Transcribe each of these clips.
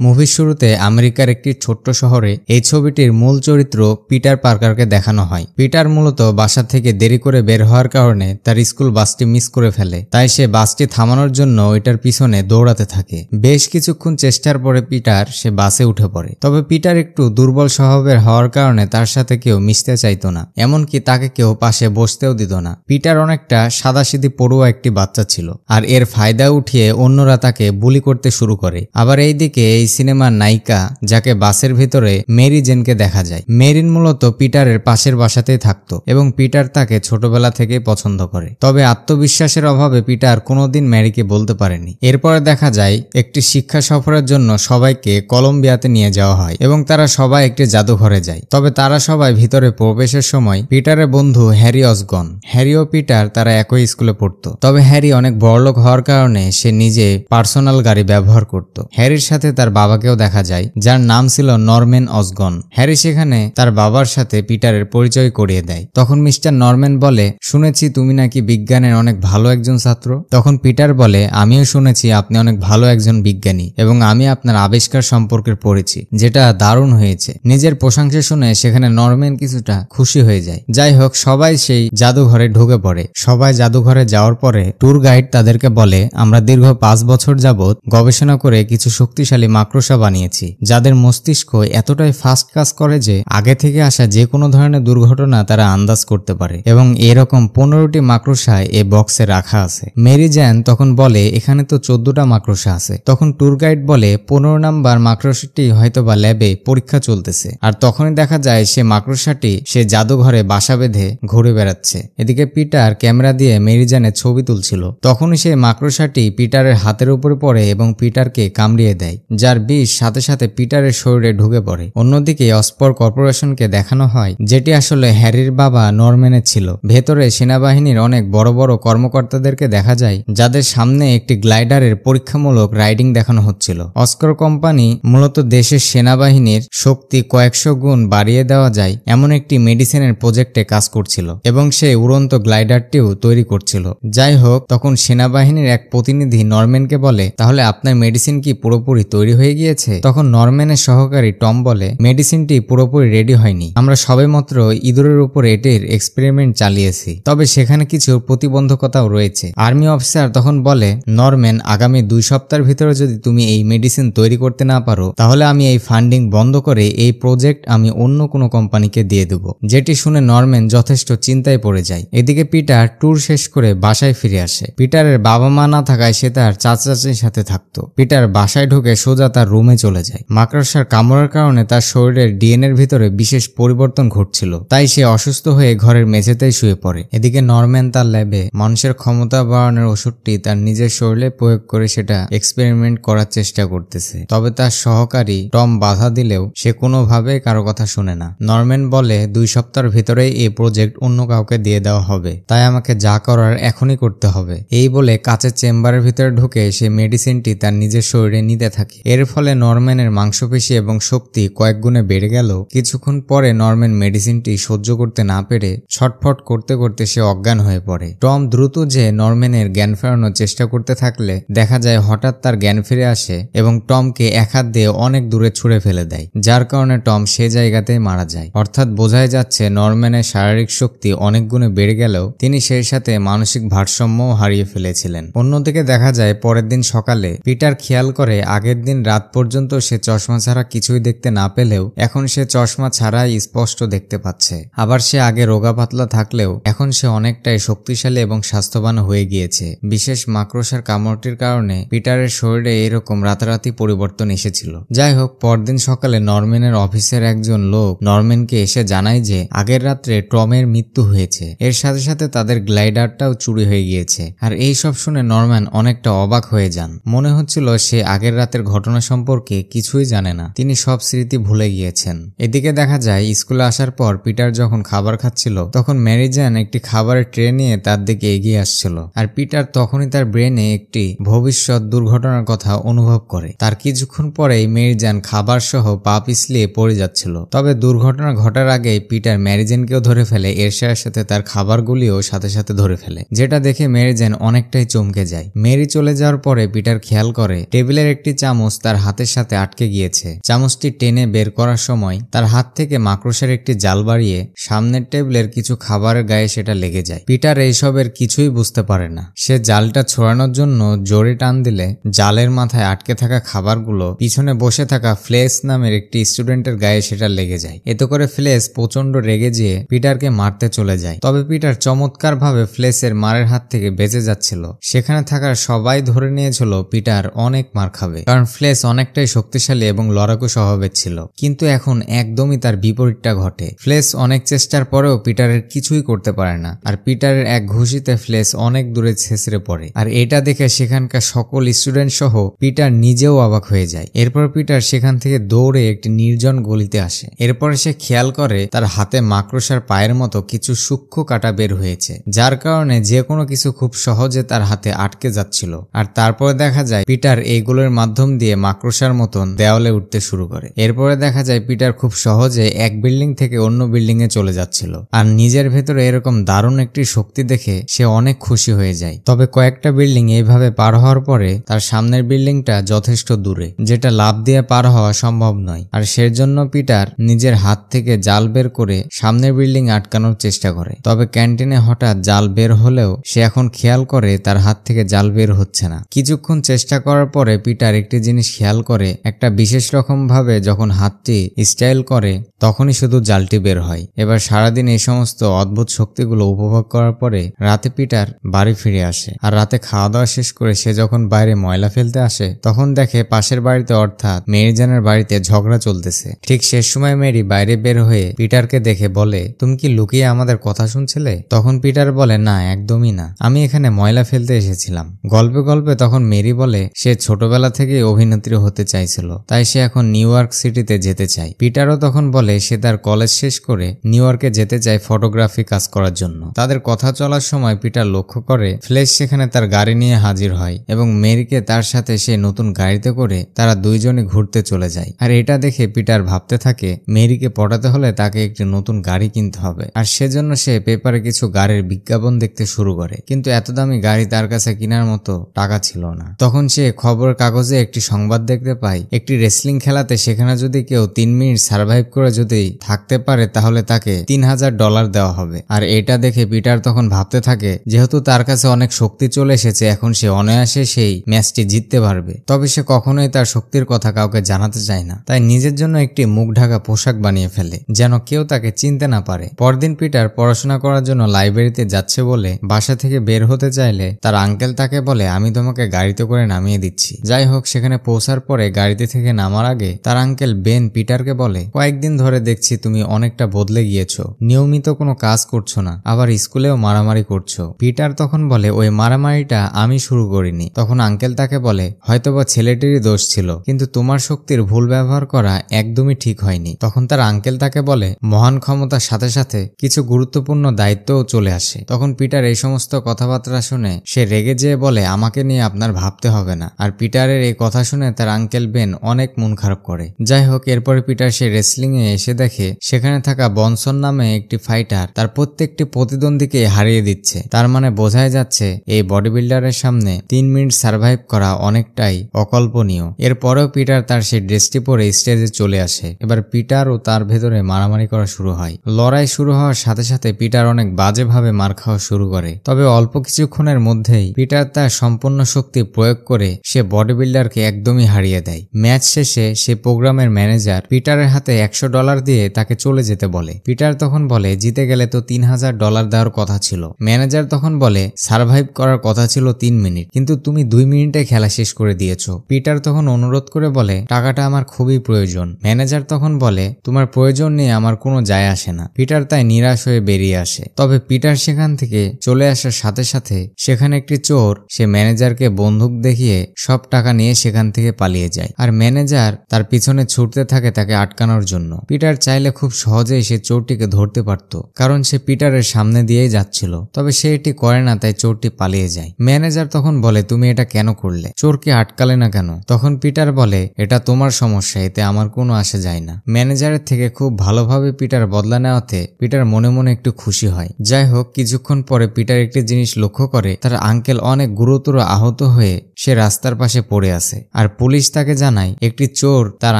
মুভির শুরুতে আমেরিকার একটি ছোট্ট শহরে এই ছবিটির মূল চরিত্র পিটার পার্কারকে দেখানো হয়। পিটার মূলত বাসা থেকে দেরি করে বের হওয়ার কারণে তার স্কুল বাসটি মিস করে ফেলে, তাই সে বাসটি থামানোর জন্য ওইটার পিছনে দৌড়াতে থাকে। বেশ কিছুক্ষণ চেষ্টার পরে পিটার সে বাসে উঠে পড়ে। তবে পিটার একটু দুর্বল স্বভাবের হওয়ার কারণে তার সাথে কেউ মিশতে চাইতো না, এমনকি তাকে কেউ পাশে বসতেও দিত না। পিটার অনেকটা সাদাসিধি পড়ুয়া একটি বাচ্চা ছিল, আর এর ফায়দা উঠিয়ে অন্যরা তাকে বুলি করতে শুরু করে। আবার এইদিকে এই সিনেমার নায়িকা, যাকে বাসের ভিতরে মেরি জেনকে দেখা যায়, মেরিন মূলত পিটারের পাশের বাসাতেই থাকতো এবং পিটার তাকে ছোটবেলা থেকেই পছন্দ করে। তবে আত্মবিশ্বাসের অভাবে পিটার কোনোদিন মেরিকে বলতে পারেনি। এরপরে দেখা যায় একটি শিক্ষা সফরের জন্য সবাইকে কলম্বিয়াতে নিয়ে যাওয়া হয় এবং তারা সবাই একটি জাদুঘরে যায়। তবে তারা সবাই ভিতরে প্রবেশের সময় পিটারের বন্ধু হ্যারি অসবর্ন, হ্যারি ও পিটার তারা একই স্কুলে পড়তো। তবে হ্যারি অনেক বড়লোক হওয়ার কারণে সে নিজে পার্সোনাল গাড়ি ব্যবহার করত। হ্যারির সাথে তার বাবাকেও দেখা যায়, যার নাম ছিল নরম্যান অসবর্ন। হ্যারি সেখানে তার বাবার সাথে পিটারের পরিচয় করিয়ে দেয়। তখন মিস্টার নরম্যান বলে, শুনেছি তুমি নাকি বিজ্ঞানের অনেক ভালো একজন ছাত্র। তখন পিটার বলে, আমিও শুনেছি আপনি অনেক ভালো একজন বিজ্ঞানী এবং আমি আপনার আবিষ্কার সম্পর্কে পড়েছি, যেটা দারুণ হয়েছে। নিজের প্রশংসা শুনে সেখানে নরম্যান কিছুটা খুশি হয়ে যায়। যাই হোক, সবাই সেই জাদুঘরে ঢুকে পড়ে। সবাই জাদুঘরে যাওয়ার পরে ট্যুর গাইড তাদেরকে বলে, আমরা দীর্ঘ 5 বছর যাবৎ গবেষণা করে কিছু শক্তিশালী মাকড়সা বানিয়েছি, যাদের মস্তিষ্ক এতটাই ফাস্ট কাজ করে যে আগে থেকে আসা যে কোনো ধরনের দুর্ঘটনা তারা আন্দাজ করতে পারে, এবং এরকম 15টি মাকড়সা এ বক্সে রাখা আছে। মেরি জেন তখন বলে, এখানে তো 14টা মাকড়সা আছে। তখন ট্যুর গাইড বলে, 15 নাম্বার মাকড়সাটি হয়তোবা ল্যাবে পরীক্ষা চলতেছে। আর তখনই দেখা যায় সে মাকড়সাটি সে জাদুঘরে বাসা বেঁধে ঘুরে বেড়াচ্ছে। এদিকে পিটার ক্যামেরা দিয়ে মেরি জেনের ছবি তুলছিল। তখনই সেই মাকড়সাটি পিটারের হাতের উপরে পড়ে এবং পিটারকে কামড়িয়ে দেয়, যার বিষ সাথে সাথে পিটারের শরীরে ঢুকে পড়ে। অন্যদিকে অস্পর কর্পোরেশনকে দেখানো হয়, যেটি আসলে হ্যারির বাবা নরম্যানের ছিল। ভেতরে সেনাবাহিনীর অনেক বড় বড় কর্মকর্তাদেরকে দেখা যায়, যাদের সামনে একটি গ্লাইডারের পরীক্ষামূলক রাইডিং দেখানো হচ্ছিল। অস্কর কোম্পানি মূলত দেশের সেনাবাহিনীর শক্তি কয়েকশো গুণ বাড়িয়ে দেওয়া যায় এমন একটি মেডিসিনের প্রজেক্টে কাজ করছিল এবং সে উড়ন্ত গ্লাইডারটিও তৈরি করছিল। যাই হোক, তখন সেনাবাহিনীর এক প্রতিনিধি নরম্যানকে বলে, তাহলে আপনার মেডিসিন কি পুরোপুরি তৈরি হয়ে গিয়েছে? তখন নরম্যানের সহকারী টম বলে, মেডিসিনটি পুরোপুরি রেডি হয়নি, আমরা সবেমাত্র ইঁদুরের উপর এটির এক্সপেরিমেন্ট চালিয়েছি, তবে সেখানে কিছু প্রতিবন্ধকতাও রয়েছে। আর্মি অফিসার তখন বলে, নরম্যান, আগামী 2 সপ্তাহের ভিতরে যদি তুমি এই মেডিসিন তৈরি করতে না পারো, তাহলে আমি এই ফান্ডিং বন্ধ করে এই প্রজেক্ট আমি অন্য কোনো কোম্পানিকে দিয়ে দেব। যেটি শুনে নরম্যান যথেষ্ট চিন্তায় পড়ে যায়। এদিকে পিটার ট্যুর শেষ করে বাসায় ফিরে আসে। পিটারের বাবা মা না থাকায় সে তার চাচার সাথে থাকতো। পিটার বাসায় ঢুকে সোজা তার রুমে চলে যায়। মাকড়সার কামড়ার কারণে তার শরীরের ডিএনএর ভিতরে বিশেষ পরিবর্তন ঘটছিল, তাই সে অসুস্থ হয়ে ঘরের মেঝেতেই শুয়ে পড়ে। এদিকে নরম্যান তার ল্যাবে মানুষের ক্ষমতা বাড়ানোর ওষুধটি তার নিজের শরীরে প্রয়োগ করে সেটা এক্সপেরিমেন্ট করার চেষ্টা করতেছে। তবে তার সহকারী টম বাধা দিলেও সে কোনোভাবেই কারো কথা শুনে না। নরম্যান বলে, 2 সপ্তাহের ভিতরেই এই প্রজেক্ট অন্য কাউকে দিয়ে দেওয়া হবে, তাই আমাকে যা করার এখনই করতে হবে। এই বলে কাচের চেম্বারের ভিতরে ঢুকে সে মেডিসিনটি তার নিজের শরীরে নিতে থাকে। এর ফলে নরম্যানের মাংসপেশি এবং শক্তি কয়েক গুণে বেড়ে গেল। কিছুক্ষণ পরে নরম্যান মেডিসিনটি সহ্য করতে না পেরে ছটফট করতে করতে সে অজ্ঞান হয়ে পড়ে। টম দ্রুত যে নরম্যানের জ্ঞান ফেরানোর চেষ্টা করতে থাকলে দেখা যায় হঠাৎ তার জ্ঞান ফিরে আসে এবং টমকে এক হাত দিয়ে অনেক দূরে ছুঁড়ে ফেলে দেয়, যার কারণে টম সে জায়গাতেই মারা যায়। অর্থাৎ বোঝাই যাচ্ছে নরম্যানের শারীরিক শক্তি অনেক গুণে বেড়ে গেলেও তিনি সেই সাথে মানসিক ভারসাম্যও হারিয়ে ফেলেছিলেন। অন্যদিকে দেখা যায় পরের দিন সকালে পিটার খেয়াল করে আগের দিন রাত পর্যন্ত সে চশমা ছাড়া কিছুই দেখতে না পেলেও এখন সে চশমা ছাড়াই স্পষ্ট দেখতে পাচ্ছে। আবার সে আগে রোগা পাতলা থাকলেও এখন সে অনেকটাই শক্তিশালী এবং স্বাস্থ্যবান হয়ে গিয়েছে। বিশেষ মাকড়সার কামড়টির কারণে পিটারের শরীরে এরকম রাতারাতি পরিবর্তন এসেছিল। যাই হোক, পরদিন সকালে নরম্যানের অফিসের একজন লোক নরম্যানকে এসে জানায় যে আগের রাত্রে টমের মৃত্যু হয়েছে। এর সাথে সাথে তাদের গ্লাইডারটাও চুরি হয়ে গিয়েছে। আর এই সব শুনে নরম্যান অনেকটা অবাক হয়ে যান। মনে হচ্ছিল সে আগের রাতের ঘটনা সম্পর্কে কিছুই জানে না, তিনি সব স্মৃতি ভুলে গিয়েছেন। এদিকে দেখা যায় স্কুলে আসার পর পিটার যখন খাবার খাচ্ছিল তখন মেরি জেন একটি খাবারের ট্রে নিয়ে তার দিকে এগিয়ে আসছিল। আর পিটার তখনই তার ব্রেনে একটি ভবিষ্যৎ দুর্ঘটনার কথা অনুভব করে। তার কিছুক্ষণ পরেই মেরি জেন খাবার সহ পা পিছলিয়ে পড়ে যাচ্ছিল। তবে দুর্ঘটনা ঘটার আগেই পিটার মেরি জেনকেও ধরে ফেলে, এর সাথে তার খাবারগুলিও সাথে সাথে ধরে ফেলে, যেটা দেখে মেরি জেন অনেকটাই চমকে যায়। মেরি চলে যাওয়ার পরে পিটার খেয়াল করে টেবিলের একটি চামচ তার তার হাতের সাথে আটকে গিয়েছে। চামচটি টেনে বের করার সময় তার হাত থেকে মাকড়সার একটি জাল বাড়িয়ে সামনের টেবিলের কিছু খাবারের গায়ে সেটা লেগে যায়। পিটার এইসবের কিছুই বুঝতে পারে না। সে জালটা ছড়ানোর জন্য জোরে টান দিলে জালের মাথায় আটকে থাকা খাবারগুলো পিছনে বসে থাকা ফ্লেস নামের একটি স্টুডেন্টের গায়ে সেটা লেগে যায়। এতে করে ফ্লেস প্রচন্ড রেগে যেয়ে পিটারকে মারতে চলে যায়। তবে পিটার চমৎকার ভাবে ফ্লেসের মারের হাত থেকে বেঁচে যাচ্ছিল। সেখানে থাকার সবাই ধরে নিয়েছিল পিটার অনেক মার খাবে, কারণ ফ্লেস অনেকটাই শক্তিশালী এবং লড়াকু স্বভাবের ছিল। কিন্তু এখন একদমই তার বিপরীতটা ঘটে। ফ্লেস অনেক চেষ্টার পরেও পিটারের কিছুই করতে পারে না, আর পিটারের এক ঘুষিতে ফ্লেস অনেক দূরে ছেঁচড়ে পড়ে। আর এটা দেখে সেখানকার সকল স্টুডেন্ট সহ পিটার নিজেও অবাক হয়ে যায়। এরপর পিটার সেখান থেকে দৌড়ে একটি নির্জন গলিতে আসে। এরপরে সে খেয়াল করে তার হাতে মাকড়সার পায়ের মতো কিছু সূক্ষ্ম কাটা বের হয়েছে, যার কারণে যে কোনো কিছু খুব সহজে তার হাতে আটকে যাচ্ছিল। আর তারপরে দেখা যায় পিটার এইগুলোর মাধ্যম দিয়ে মাকড়সার মতন দেওয়ালে উঠতে শুরু করে। এরপরে দেখা যায় পিটার খুব সহজে এক বিল্ডিং থেকে অন্য বিল্ডিং এ চলে যাচ্ছিল। আর নিজের ভেতরে এরকম দারুণ একটি শক্তি দেখে সে অনেক খুশি হয়ে যায়। তবে কয়েকটা বিল্ডিং এইভাবে পার হওয়ার পরে তার সামনের বিল্ডিংটা যথেষ্ট দূরে, যেটা লাফ দিয়ে পার হওয়া সম্ভব নয়। আর সেজন্য পিটার নিজের হাত থেকে জাল বের করে সামনের বিল্ডিং আটকানোর চেষ্টা করে। তবে ক্যান্টিনে হঠাৎ জাল বের হলেও সে এখন খেয়াল করে তার হাত থেকে জাল বের হচ্ছে না। কিছুক্ষণ চেষ্টা করার পরে পিটার একটি জিনিস খেয়াল করে, একটা বিশেষ রকম ভাবে যখন হাতটি স্টাইল করে তখনই শুধু জালটি বের হয়। এবার সারাদিন এই সমস্ত অদ্ভুত শক্তিগুলো উপভোগ করার পরে রাতে পিটার বাড়ি ফিরে আসে। আর রাতে খাওয়া দাওয়া শেষ করে সে যখন বাইরে ময়লা ফেলতে আসে তখন দেখে পাশের বাড়িতে অর্থাৎ মেরি জানের বাড়িতে ঝগড়া চলতেছে। ঠিক শেষ সময় মেরি বাইরে বের হয়ে পিটারকে দেখে বলে, তুমি কি লুকিয়ে আমাদের কথা শুনছিলে? তখন পিটার বলে, না একদমই না, আমি এখানে ময়লা ফেলতে এসেছিলাম। গল্পে গল্পে তখন মেরি বলে সে ছোটবেলা থেকেই অভিনেত্রী হতে চাইছিল, তাই সে এখন নিউ ইয়র্ক সিটিতে যেতে চায়। পিটারও তখন বলে সে তার কলেজ শেষ করে নিউ ইয়র্কে যেতে চায় ফটোগ্রাফি কাজ করার জন্য। তাদের কথা চলার সময় পিটার লক্ষ্য করে ফ্লেশ সেখানে তার গাড়ি নিয়ে হাজির হয় এবং মেরিকে তার সাথে সে নতুন গাড়িতে করে তারা দুইজনে ঘুরতে চলে যায়। আর এটা দেখে পিটার ভাবতে থাকে মেরিকে পটাতে হলে তাকে একটি নতুন গাড়ি কিনতে হবে। আর সেজন্য সে পেপারে কিছু গাড়ির বিজ্ঞাপন দেখতে শুরু করে, কিন্তু এত দামি গাড়ি তার কাছে কেনার মতো টাকা ছিল না। তখন সে খবরের কাগজে একটি সংবাদ দেখতে পায় একটি রেসলিং খেলাতে সেখানে যদি কেউ 3 মিনিট সার্ভাইভ করে যদি থাকতে পারে তাহলে তাকে $3000 দেওয়া হবে। আর এটা দেখে পিটার তখন ভাবতে থাকে যেহেতু তার কাছে অনেক শক্তি চলে এসেছে এখন সে অনায়াসে সেই ম্যাচটি জিততে পারবে। তবে সে কখনোই তার শক্তির কথা কাউকে জানাতে চায় না, তাই নিজের জন্য একটি মুখ ঢাকা পোশাক বানিয়ে ফেলে যেন কেউ তাকে চিনতে না পারে। পরদিন পিটার পড়াশোনা করার জন্য লাইব্রেরিতে যাচ্ছে বলে বাসা থেকে বের হতে চাইলে তার আঙ্কেল তাকে বলে, আমি তোমাকে গাড়িতে করে নামিয়ে দিচ্ছি। যাই হোক, সেখানে পৌঁছার পরে গাড়িতে থেকে নামার আগে তার আঙ্কেল বেন পিটারকে বলে, কয়েকদিন ধরে দেখছি তুমি অনেকটা বদলে গিয়েছো, নিয়মিত কোনো কাজ করছো না, আবার স্কুলেও মারামারি করছো। পিটার তখন বলে, ওই মারামারিটা আমি শুরু করিনি। তখন আঙ্কেল তাকে বলে, হয়তোবা ছেলেটিরই দোষ ছিল, কিন্তু তোমার শক্তির ভুল ব্যবহার করা একদমই ঠিক হয়নি। তখন তার আঙ্কেল তাকে বলে, মহান ক্ষমতার সাথে সাথে কিছু গুরুত্বপূর্ণ দায়িত্বও চলে আসে। তখন পিটার এই সমস্ত কথাবার্তা শুনে সে রেগে যেয়ে বলে, আমাকে নিয়ে আপনার ভাবতে হবে না। আর পিটারের এই কথা শুনে তার আঙ্কেল বেন অনেক মন খারাপ করে। যাই হোক, এরপরে পিটার সে রেসলিং এ এসে দেখে সেখানে থাকা বনসন নামে একটি ফাইটার তার প্রত্যেকটি প্রতিদ্বন্দ্বীকে হারিয়ে দিচ্ছে। তার মানে বোঝাই যাচ্ছে এই বডি বিল্ডারের সামনে 3 মিনিট সার্ভাইভ করা অনেকটাই অকল্পনীয়। এরপরেও পিটার তার সেই ড্রেসটি পরে স্টেজে চলে আসে। এবার পিটার ও তার ভেতরে মারামারি করা শুরু হয়। লড়াই শুরু হওয়ার সাথে সাথে পিটার অনেক বাজেভাবে মার খাওয়া শুরু করে। তবে অল্প কিছুক্ষণের মধ্যেই পিটার তার সম্পূর্ণ শক্তি প্রয়োগ করে সে বডি বিল্ডারকে একদমই হারিয়ে দেয়। ম্যাচ শেষে সে প্রোগ্রামের ম্যানেজার পিটারের হাতে $100 দিয়ে তাকে চলে যেতে বলে। পিটার তখন বলে, জিতে গেলে তো $3000 দেওয়ার কথা ছিল। ম্যানেজার তখন বলে, সার্ভাইভ করার কথা ছিল 3 মিনিট, কিন্তু তুমি 2 মিনিটে খেলা শেষ করে দিয়েছো। পিটার তখন অনুরোধ করে বলে, টাকাটা আমার খুবই প্রয়োজন। ম্যানেজার তখন বলে, তোমার প্রয়োজন নিয়ে আমার কোনো যায় আসে না। পিটার তাই নিরাশ হয়ে বেরিয়ে আসে। তবে পিটার সেখান থেকে চলে আসার সাথে সাথে সেখানে একটি চোর সে ম্যানেজারকে বন্দুক দেখিয়ে সব টাকা নিয়ে সেখান থেকে পালিয়ে যায়। আর ম্যানেজার তার পিছনে ছুটতে থাকে তাকে আটকানোর জন্য। পিটার চাইলে খুব সহজেই সে চোরটিকে ধরতে পারত, কারণ সে পিটারের সামনে দিয়েই যাচ্ছিল। তবে সে এটি করে না, তাই চোরটি পালিয়ে যায়। ম্যানেজার তখন বলে, তুমি এটা কেন করলে? চোরকে আটকালে না কেন? তখন পিটার বলে, এটা তোমার সমস্যা, এতে আমার কোনো আসে যায় না। ম্যানেজারের থেকে খুব ভালোভাবে পিটার বদলা নেওয়াতে পিটার মনে মনে একটু খুশি হয়। যাই হোক, কিছুক্ষণ পরে পিটার একটি জিনিস লক্ষ্য করে তার আঙ্কেল অনেক গুরুতর আহত হয়ে সে রাস্তার পাশে পড়ে আছে। আর পুলিশ তাকে জানায় একটি চোর তার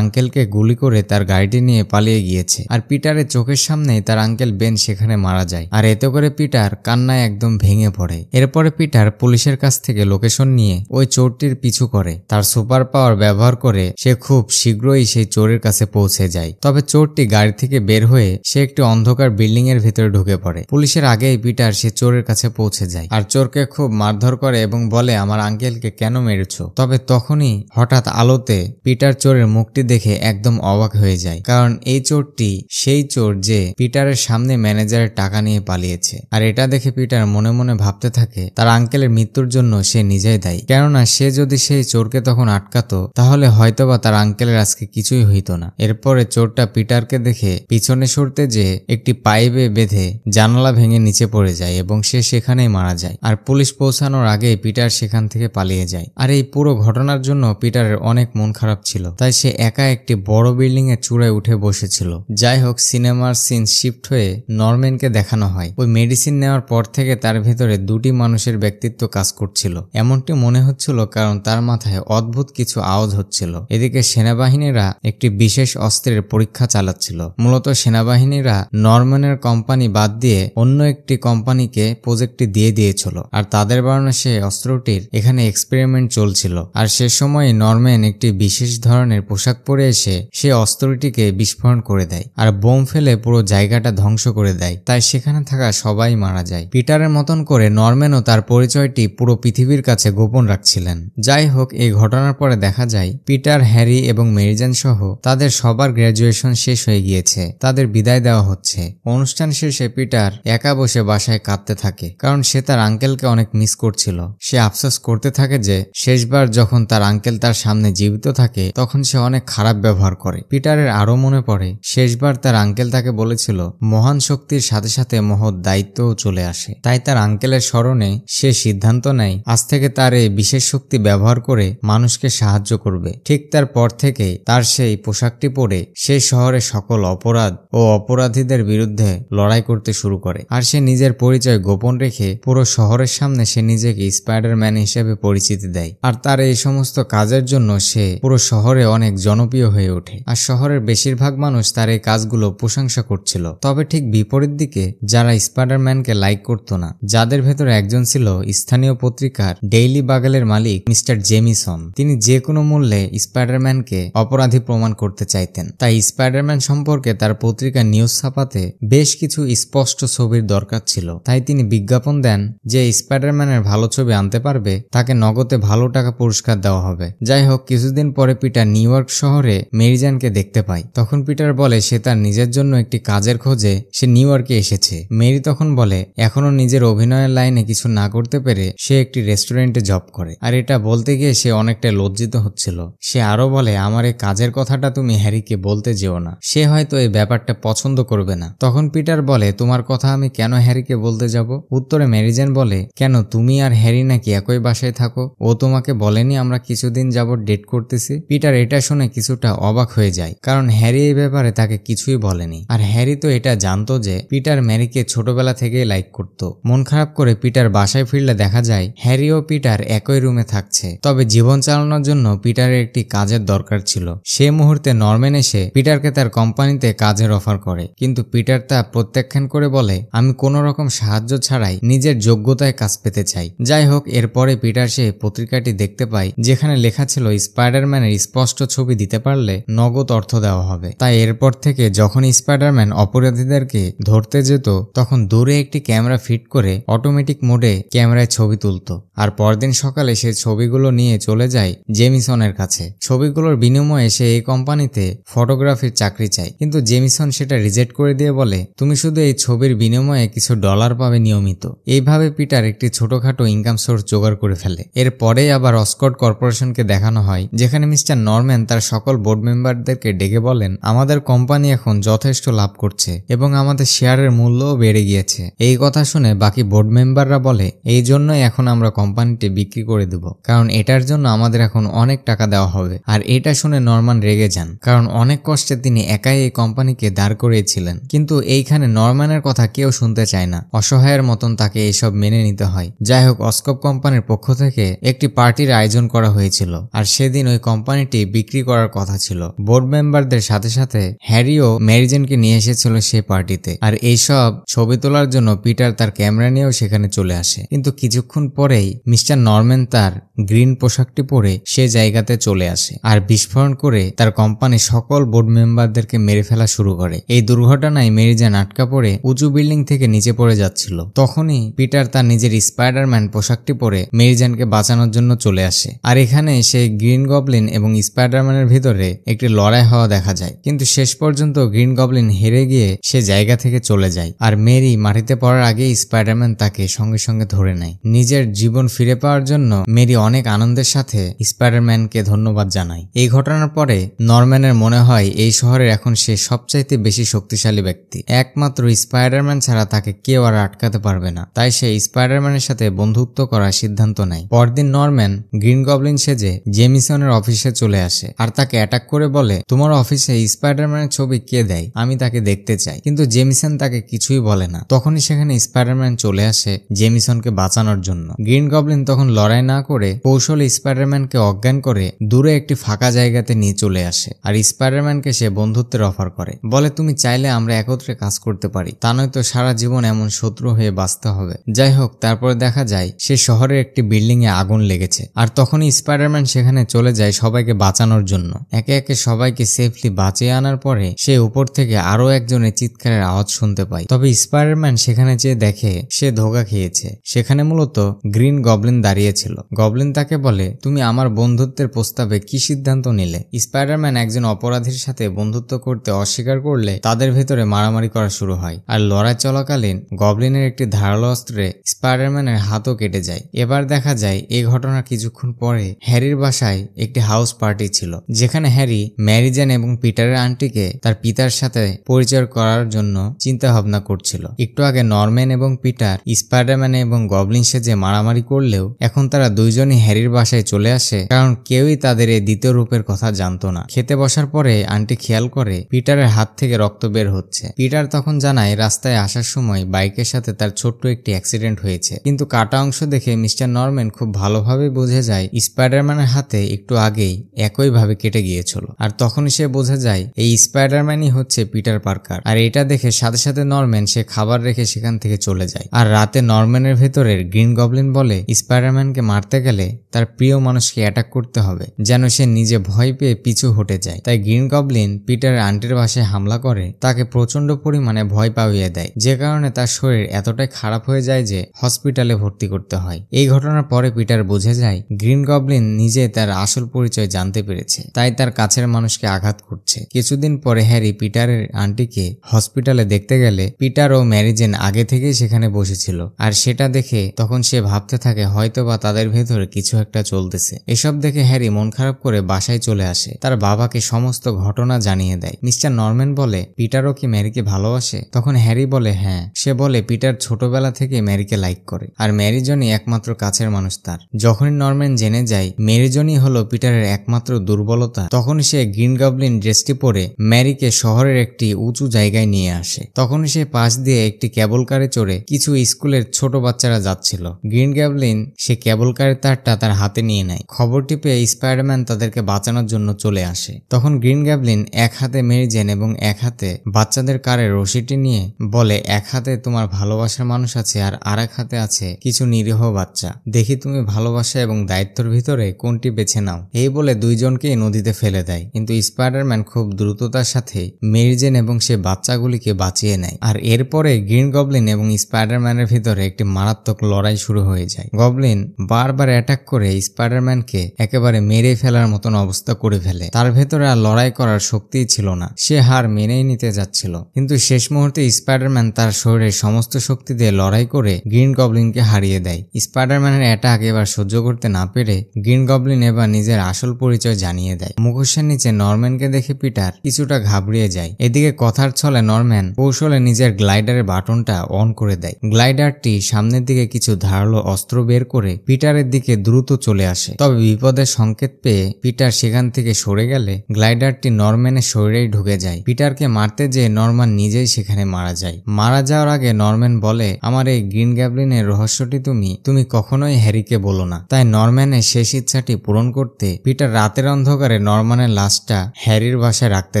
আঙ্কেলকে গুলি করে তার গাড়িটি নিয়ে পালিয়ে গিয়েছে। আর পিটারের চোখের সামনেই তার আঙ্কেল বেন সেখানে মারা যায়। আর এতে করে পিটার কান্নায় একদম ভেঙে পড়ে। এরপরে পিটার পুলিশের কাছ থেকে লোকেশন নিয়ে ওই চোরটির পিছু করে। তার সুপার পাওয়ার ব্যবহার করে সে খুব শীঘ্রই সেই চোরের কাছে পৌঁছে যায়। তবে চোরটি গাড়ি থেকে বের হয়ে সে একটি অন্ধকার বিল্ডিং এর ভিতরে ঢুকে পড়ে। পুলিশের আগেই পিটার সে চোরের কাছে পৌঁছে যায় আর চোরকে খুব মারধর করে এবং বলে আমার আঙ্কেলকে কেন মেরেছো। তবে তখনই হঠাৎ আলোতে পিটার চোরের মুখটি দেখে একদম অবাক হয়ে যায়, কারণ এই চোরটি সেই চোর যে পিটারের সামনে ম্যানেজারের টাকা নিয়ে পালিয়েছে। আর এটা দেখে পিটার মনে মনে ভাবতে থাকে তার আঙ্কেলের মৃত্যুর জন্য সে নিজেই দায়ী, কেননা সে যদি সেই চোরকে তখন আটকাতো তাহলে হয়তোবা তার আঙ্কেলের আজকে কিছুই হইতো না। এরপরে চোরটা পিটারকে দেখে পিছনে সরতে যে একটি পাইপে বেঁধে জানালা ভেঙে নিচে পড়ে যায় এবং সে সেখানেই মারা যায়। আর পুলিশ পৌঁছানোর আগে পিটার সেখান থেকে পালিয়ে যায়। আর এই পুরো ঘটনার জন্য পিটারের অনেক মন খারাপ ছিল, তাই সে একা একটি বড় বিল্ডিং এর চূড়ায় উঠে বসেছিল। যাই হোক, সিনেমার সিন শিফট হয়ে নরম্যানকে দেখানো হয়। ওই মেডিসিন নেওয়ার পর থেকে তার ভেতরে দুটি মানুষের ব্যক্তিত্ব কাজ করছিল এমনটি মনে হচ্ছিল, কারণ তার মাথায় অদ্ভুত কিছু আওয়াজ হচ্ছিল। এদিকে সেনাবাহিনীরা একটি বিশেষ অস্ত্রের পরীক্ষা চালাচ্ছিল। মূলত সেনাবাহিনীরা নরম্যানের কোম্পানি বাদ দিয়ে অন্য একটি কোম্পানিকে প্রজেক্টটি দিয়ে দিয়েছিল, আর তাদের বানানো সেই অস্ত্রটির এখানে এক্সপেরিমেন্ট চলছিল। আর সে সময় নরম্যান একটি বিশেষ ধরনের পোশাক পরে এসে সে অস্ত্রটিকে বিস্ফোরণ করে দেয় আর বোম ফেলে পুরো জায়গাটা ধ্বংস করে দেয়। তাই সেখানে থাকা সবাই মারা যায়। পিটারের মতন করে নরম্যানও তার পরিচয়টি পুরো পৃথিবীর কাছে গোপন রাখছিলেন। যাই হোক, এই ঘটনার পরে দেখা যায় পিটার, হ্যারি এবং মেরিজান সহ তাদের সবার গ্র্যাজুয়েশন শেষ হয়ে গিয়েছে। তাদের বিদায় দেওয়া হচ্ছে। অনুষ্ঠান শেষে পিটার একা বসে বাসায় কাঁদতে থাকে, কারণ সে তার আঙ্কেলকে অনেক মিস করছিল। সে আফসোস করতে থাকে যে শেষবার যখন তার আঙ্কেল তার সামনে জীবিত থাকে তখন সে অনেক খারাপ ব্যবহার করে। পিটারের আরো মনে পড়ে শেষবার তার আঙ্কেল তাকে বলেছিল মহান শক্তির সাথে সাথে মহৎ দায়িত্বও চলে আসে। তাই তার আঙ্কেলের স্মরণে সে সিদ্ধান্ত নেয় আজ থেকে তার এই বিশেষ শক্তি ব্যবহার করে মানুষকে সাহায্য করবে। ঠিক তার পর থেকে তার সেই পোশাকটি পরে সে শহরে সকল অপরাধ ও অপরাধীদের বিরুদ্ধে লড়াই করতে শুরু করে। আর সে নিজের পরিচয় গোপন রেখে পুরো শহরের সামনে সে নিজেকে স্পাইডারম্যান হিসেবে পরিচিতি দেয়। আর তার এই সমস্ত কাজের জন্য সে পুরো শহরে অনেক জনপ্রিয় হয়ে ওঠে। আর শহরের বেশিরভাগ মানুষ তার এই কাজগুলো প্রশংসা করছিল। তবে ঠিক বিপরীত দিকে যারা স্পাইডারম্যানকে লাইক করত না, যাদের ভেতরে একজন ছিল স্থানীয় পত্রিকার ডেইলি বাগেলের মালিক মিস্টার জেমিসন। তিনি যে কোনো মূল্যে স্পাইডারম্যানকে অপরাধী প্রমাণ করতে চাইতেন। তাই স্পাইডারম্যান সম্পর্কে তার পত্রিকা নিউজ ছাপাতে বেশ কিছু স্পষ্ট ছবির দরকার ছিল। তাই তিনি বিজ্ঞাপন দেন যে স্পাইডারম্যানের ভালো ছবি আনতে পারবে তাকে নগদে ভালো টাকা পুরস্কার দেওয়া হবে। যাই হোক, কিছুদিন পরে পিটার নিউ ইয়র্ক শহরে মেরিজানকে দেখতে পায়। তখন পিটার বলে সে তার নিজের জন্য একটি কাজের খোঁজে সে নিউ ইয়র্কে এসেছে। মেরি তখন বলে এখনো নিজের অভিনয়ের লাইনে কিছু না করতে পেরে সে একটি রেস্টুরেন্টে জব করে। আর এটা বলতে গিয়ে সে অনেকটা লজ্জিত হচ্ছিল। সে আরো বলে আমার এই কাজের কথাটা তুমি হ্যারিকে বলতে যেও না, সে হয়তো এই ব্যাপারটা পছন্দ করবে না। তখন পিটার বলে তোমার কথা আমি কেন হ্যারিকে বলতে যাব? উত্তরে মেরিজেন বলে কেন, তুমি আর হ্যারি নাকি একই বাসায় থাকো? ও তোমাকে বলেনি আমরা কিছুদিন যাবত ডেট করতেছি? পিটার এটা শুনে কিছুটা অবাক হয়ে যায়, কারণ হ্যারি এই ব্যাপারে তাকে কিছুই বলেনি। আর হ্যারি তো এটা জানতো যে পিটার ম্যারিকে ছোটবেলা থেকেই লাইক করত। মন খারাপ করে পিটার বাসায় ফিরলে দেখা যায় হ্যারি ও পিটার একই রুমে থাকছে। তবে জীবন চালানোর জন্য পিটারের একটি কাজের দরকার ছিল। সে মুহূর্তে নরম্যান এসে পিটারকে তার কোম্পানিতে কাজের অফার করে, কিন্তু পিটার তা প্রত্যাখ্যান করে বলে আমি কোনো রকম সাহায্য ছাড়াই নিজের যোগ্যতায় কাজ পেতে চাই। যাই হোক, এরপরে পিটার সে পত্রিকাটি দেখতে পায় যেখানে লেখা ছিল স্পাইডারম্যানের স্পষ্ট ছবি দিতে পারলে নগদ অর্থ দেওয়া হবে। তাই এরপর থেকে যখন স্পাইডারম্যান অপরাধীদেরকে ধরতে যেত তখন দূরে একটি ক্যামেরা ফিট করে অটোমেটিক মোডে ক্যামেরায় ছবি তুলত। আর পরদিন সকালে সে ছবিগুলো নিয়ে চলে যায় জেমিসনের কাছে। ছবিগুলোর বিনিময়ে সে এই কোম্পানিতে ফটোগ্রাফির চাকরি চায়, কিন্তু জেমিসন সেটা রিজেক্ট করে দিয়ে বলে তুমি শুধু এই ছবির বিনিময়ে কিছু ডলার পাবে নিয়মিত। এইভাবে পিটার একটি ছোটখাটো ইনকাম সোর্স জোগাড় করে ফেলে। এরপরে আবার অসকট কর্পোরেশনকে দেখানো হয় যেখানে মিস্টার নরম্যান তার সকল বোর্ড মেম্বারদেরকে ডেকে বলেন আমাদের কোম্পানি এখন যথেষ্ট লাভ করছে এবং আমাদের শেয়ারের মূল্যও বেড়ে গিয়েছে। এই কথা শুনে বাকি বোর্ড মেম্বাররা বলে এই জন্যই এখন আমরা কোম্পানিটি বিক্রি করে দেব, কারণ এটার জন্য আমাদের এখন অনেক টাকা দেওয়া হবে। আর এটা শুনে নরম্যান রেগে যান, কারণ অনেক কষ্টে তিনি একাই এই কোম্পানিকে দাঁড় করিয়েছিলেন। কিন্তু এইখানে নরম্যানের কথা কেউ শুনতে চায় না, অসহায়ের মতন তাকে এসব মেনে নিতে হয়। যাই হোক, অস্কপ কোম্পানির পক্ষ থেকে একটি পার্টির আয়োজন করা হয়েছিল আর সেদিন ওই কোম্পানিটি বিক্রি করার কথা ছিল। বোর্ড মেম্বারদের সাথে সাথে হ্যারিও মেরি জেনকে নিয়ে এসেছিল সেই পার্টিতে। আর এইসব ছবি তোলার জন্য পিটার তার ক্যামেরা নিয়েও সেখানে চলে আসে। কিন্তু কিছুক্ষণ পরেই মিস্টার নরম্যান তার গ্রিন পোশাকটি পরে সে জায়গাতে চলে আসে আর বিস্ফোরণ করে তার কোম্পানির সকল বোর্ড মেম্বারদেরকে মেরে ফেলা শুরু করে। এই দুর্ঘটনায় মেরি জেন আটকা পড়ে উঁচু বিল্ডিং থেকে নিচে পড়ে যাচ্ছিল। তখনই পিটার তার নিজের স্পাইডারম্যান পোশাকটি পরে মেরি জেনকে বাঁচানোর জন্য চলে আসে। আর এখানে সেই গ্রিন গবলিন এবং স্পাইডারম্যানের ভিতরে একটি লড়াই হওয়া দেখা যায়, কিন্তু শেষ পর্যন্ত গ্রিন গবলিন হেরে গিয়ে সে জায়গা থেকে চলে যায়। আর মেরি মাটিতে পড়ার আগেই স্পাইডারম্যান তাকে সঙ্গে সঙ্গে ধরে নেয়। নিজের জীবন ফিরে পাওয়ার জন্য মেরি অনেক আনন্দের সাথে স্পাইডারম্যানকে ধন্যবাদ জানায়। এই ঘটনার পরে নরম্যানের মনে হয় এই শহরের এখন সে সবচাইতে বেশি শক্তিশালী ব্যক্তি, একমাত্র স্পাইডারম্যান ছাড়া তাকে কেউ আর আটকাতে পারবে না। তাই সে স্পাইডারম্যানের সাথে বন্ধুত্ব করার সিদ্ধান্ত নেয়। পরদিন নরম্যান গ্রিন গবলিন সেজে জেমিসনের অফিসে চলে আসে আর তাকে অ্যাটাক করে বলে, তোমার অফিসে স্পাইডারম্যানের ছবি কে দেয়? আমি তাকে দেখতে চাই। কিন্তু জেমিসন তাকে কিছুই বলে না। তখনই সেখানে স্পাইডারম্যান চলে আসে জেমিসনকে বাঁচানোর জন্য। গ্রিন গবলিন তখন লড়াই না করে কৌশলে স্পাইডারম্যানকে অজ্ঞান করে দূরে একটি ফাঁকা জায়গাতে নিয়ে চলে আসে আর স্পাইডারম্যানকে সে বন্ধুত্বের অফার করে। বলে, তুমি চাইলে আমরা একত্রে কাজ করতে পারি, তা নয়তো সারা জীবন এমন শত্রু হয়ে বাঁচতে হবে। যাই হোক, তারপরে দেখা যায় সে শহরের একটি বিল্ডিং এ আগুন লেগেছে আর তখনই স্পাইডারম্যান সেখানে চলে যায় সবাইকে বাঁচানোর জন্য। একে একে সবাইকে সেফলি বাঁচিয়ে আনার পরে সে উপর থেকে আরো একজনের চিৎকারের আওয়াজ শুনতে পায়। তবে স্পাইডারম্যান সেখানে যেয়ে দেখে সে ধোঁকা খেয়েছে। সেখানে মূলত গ্রিন গবলিন দাঁড়িয়েছিল। গবলিন তাকে বলে, তুমি আমার বন্ধুত্বের প্রস্তাবে কি সিদ্ধান্ত নিলে? স্পাইডারম্যান একজন অপরাধীর সাথে বন্ধুত্ব করতে অস্বীকার করলে তাদের ভেতরে মারামারি করা শুরু হয়। আর লড়াই চলাকালীন গবলিনের একটি ধারালো অস্ত্রে স্পাইডারম্যানের হাতও কেটে যায়। এবার দেখা যায় এই ঘটনার কিছুক্ষণ পরে হ্যারির বাসায় একটি হাউস পার্টি ছিল, যেখানে হ্যারি মেরি জেন এবং পিটারের আন্টিকে তার পিতার সাথে পরিচয় করার জন্য চিন্তা ভাবনা করছিল। একটু আগে নরম্যান এবং পিটার স্পাইডারম্যান এবং গবলিন সেজে মারামারি করলেও এখন তারা দুইজনই হ্যারির বাসায় চলে আসে, কারণ কেউই তাদের এই দ্বিতীয় রূপের কথা জানতো না। খেতে বসার পরে আন্টি খেয়াল করে পিটারের হাত থেকে রক্ত বের হচ্ছে। পিটার তখন জানায় রাস্তায় আসার সময় বাইকের সাথে তার ছোট্ট একটি অ্যাক্সিডেন্ট হয়েছে, কিন্তু কাটা অংশ দেখে মিস্টার নরম্যান খুব ভালোভাবে বুঝে যায় স্পাইডারম্যানের হাতে একটু আগেই একইভাবে কেটে গিয়েছিল। আর তখনই সে বোঝা যায় এই স্পাইডারম্যানই হচ্ছে পিটার পার্কার। আর এটা দেখে সাথে সাথে নরম্যান সে খাবার রেখে সেখান থেকে চলে যায়। আর রাতে নরম্যানের ভেতরের গ্রিন গবলিন বলে, স্পাইডারম্যানকে মারতে গেলে তার প্রিয় মানুষকে অ্যাটাক করতে হবে, যেন সে নিজে ভয় পেয়ে পিছু হটে যায়। তাই গ্রিন গবলিন পিটারের আন্টির বাসায় হামলা করে তাকে প্রচন্ড পরিমাণে ভয় পাইয়ে দেয়, যে কারণে তার শরীর এতটাই খারাপ হয়ে যায় যে হসপিটালে ভর্তি করতে হয়। এই ঘটনার পরে পিটার বুঝে যায় গ্রিন গবলিন নিজে তার আসল পরিচয় জানতে পেরেছে, তাই তার কাছের মানুষকে আঘাত করছে। কিছুদিন পরে হ্যারি পিটারের আন্টিকে হসপিটালে দেখতে গেলে পিটার ও মেরি জেন আগে থেকেই সেখানে বসেছিল। আর সেটা দেখে তখন সে ভাবতে থাকে হয়তোবা তাদের ভেতরে কিছু একটা চলতেছে। এসব দেখে হ্যারি মন খারাপ করে বাসায় চলে আসে, তার বাবাকে সমস্ত ঘটনা জানিয়ে দেয়। মিস্টার নরম্যান বলে, পিটারও কি ম্যারিকে ভালোবাসে? তখন হ্যারি বলে হ্যাঁ। সে বলে পিটার ছোটবেলা থেকে ম্যারিকে লাইক করে আর ম্যারি জনই একমাত্র কাছের মানুষ তার। যখনই নরম্যান জেনে যায় মেরি জনই হলো পিটারের একমাত্র দুর্বলতা, তখন সে গ্রিন গবলিন ড্রেসটি পরে ম্যারিকে শহরের একটি উঁচু জায়গায় নিয়ে আসে। তখন সে পাশ দিয়ে একটি কেবল কারে চড়ে কিছু স্কুলের ছোট বাচ্চারা যাচ্ছিল। গ্রিন গবলিন সে কেবল কারের তারটা তার হাতে নিয়ে নেয়। খবরটি পেয়ে স্পাইডারম্যান তাদেরকে বাঁচানোর জন্য চলে আসে। তখন গ্রিন গবলিন এক হাতে মেরি জেন এবং এক হাতে বাচ্চাদের কারের রশিটি নিয়ে বলে, এক হাতে তোমার ভালোবাসার মানুষ আছে আর আরেক হাতে আছে কিছু নিরীহ বাচ্চা, দেখি তুমি ভালোবাসা এবং দায়িত্বের ভিতরে কোনটি বেছে নাও। এই বলে দুইজনকেই নদীতে ফেলে দেয়, কিন্তু স্পাইডারম্যান খুব দ্রুততার সাথে মেরি জেন এবং সে বাচ্চাগুলিকে বাঁচিয়ে নেয়। আর এরপরে গ্রিন গবলিন এবং স্পাইডারম্যানের ভিতরে একটি মারাত্মক লড়াই শুরু হয়ে যায়। গবলিন বারবার অ্যাটাক করে স্পাইডারম্যানকে একেবারে মেরে ফেলার মতন অবস্থা করে ফেলে। তার ভেতরে আর লড়াই করার শক্তিই ছিল না, সে হার মেনেই নিতে যাচ্ছিল। কিন্তু শেষ মুহূর্তে স্পাইডারম্যান তার শরীরের সমস্ত শক্তি দিয়ে লড়াই করে গ্রিন গবলিনকে হারিয়ে দেয়। স্পাইডারম্যানের অ্যাটাক এবার সহ্য করতে না পেরে গ্রিন গবলিন এবার নিজের আসল পরিচয় জানিয়ে দেয়। মুখোশের নিচে নরম্যানকে দেখে পিটার কিছুটা ঘাবড়িয়ে যায়। এদিকে কথার ছলে নরম্যান কৌশলে নিজের গ্লাইডারের বাটনটা অন করে দেয়। গ্লাইডারটি সামনের দিকে কিছু ধারালো অস্ত্র বের করে পিটারের দিকে দ্রুত চলে আসে। তবে বিপদের সংকেত পেয়ে পিটার সেখান থেকে সরে গেলে গ্লাইডারটি নরম্যানের শরীরেই ঢুকে যায়। পিটারকে মারতে যেয়ে নরম্যান নিজেই সেখানে মারা যায়। মারা যাওয়ার আগে নরম্যান বলে, আমার এই গ্রিন গবলিনের রহস্যটি তুমি কখনোই হ্যারিকে বলো না। তাই নরম্যানের শেষ ইচ্ছাটি কথাটি পূরণ করতে পিটার রাতের অন্ধকারে নরম্যানের লাশটা হ্যারির বাসায় রাখতে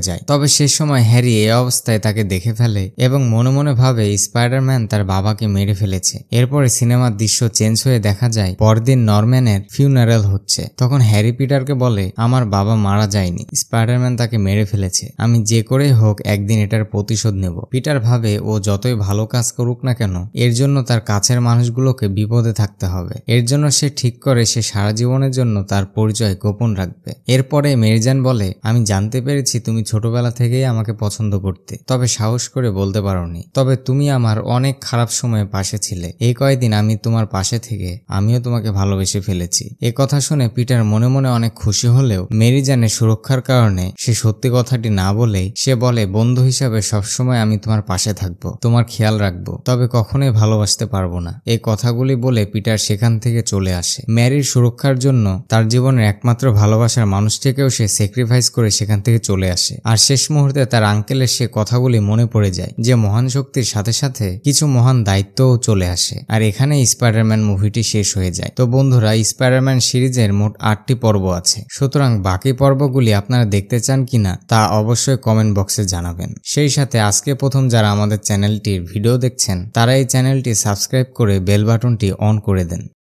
যায়। তবে সে সময় হ্যারি এই অবস্থায় তাকে দেখে ফেলে এবং মনে মনে ভাবে স্পাইডারম্যান তার বাবাকে মেরে ফেলেছে। এরপরে সিনেমার দৃশ্য চেঞ্জ হয়ে দেখা যায় পরদিন নরম্যানের ফিউনারেল হচ্ছে। তখন হ্যারি পিটারকে বলে, আমার বাবা মারা যায়নি, স্পাইডারম্যান তাকে মেরে ফেলেছে, আমি যে করেই হোক একদিন এটার প্রতিশোধ নেব। পিটার ভাবে ও যতই ভালো কাজ করুক না কেন এর জন্য তার কাছের মানুষগুলোকে বিপদে থাকতে হবে। এর জন্য সে ঠিক করে সে সারা জীবনের জন্য তার পরিচয় গোপন রাখবে। এরপরে মেরিজান বলে, আমি জানতে পেরেছি তুমি ছোটবেলা থেকেই আমাকে পছন্দ করতে, তবে সাহস করে বলতে পারোনি। তবে তুমি আমার অনেক খারাপ সময়ে পাশে ছিলে। এই কয়েকদিন আমি তোমার পাশে থেকে আমিও তোমাকে ভালোবেসে ফেলেছি। এ কথা শুনে পিটার মনে মনে অনেক খুশি হলেও মেরিজানের সুরক্ষার কারণে সে সত্যি কথাটি না বলেই সে বলে, বন্ধু হিসাবে সবসময় আমি তোমার পাশে থাকবো, তোমার খেয়াল রাখবো, তবে কখনোই ভালোবাসতে পারবো না। এই কথাগুলি বলে পিটার সেখান থেকে চলে আসে। ম্যারির সুরক্ষার জন্য তার জীবনের একমাত্র ভালোবাসার মানুষটিকেও সে স্যাক্রিফাইস করে সেখান থেকে চলে আসে। আর শেষ মুহূর্তে তার আঙ্কেলের সে কথাগুলি মনে পড়ে যায় যে মহান শক্তির সাথে সাথে কিছু মহান দায়িত্বও চলে আসে। আর এখানে স্পাইডারম্যান মুভিটি শেষ হয়ে যায়। তো বন্ধুরা, স্পাইডারম্যান সিরিজের মোট 8টি পর্ব আছে, সুতরাং বাকি পর্বগুলি আপনারা দেখতে চান কিনা তা অবশ্যই কমেন্ট বক্সে জানাবেন। সেই সাথে আজকে প্রথম যারা আমাদের চ্যানেলটির ভিডিও দেখছেন তারা এই চ্যানেলটি সাবস্ক্রাইব করে বেল বাটনটি অন করে দেন।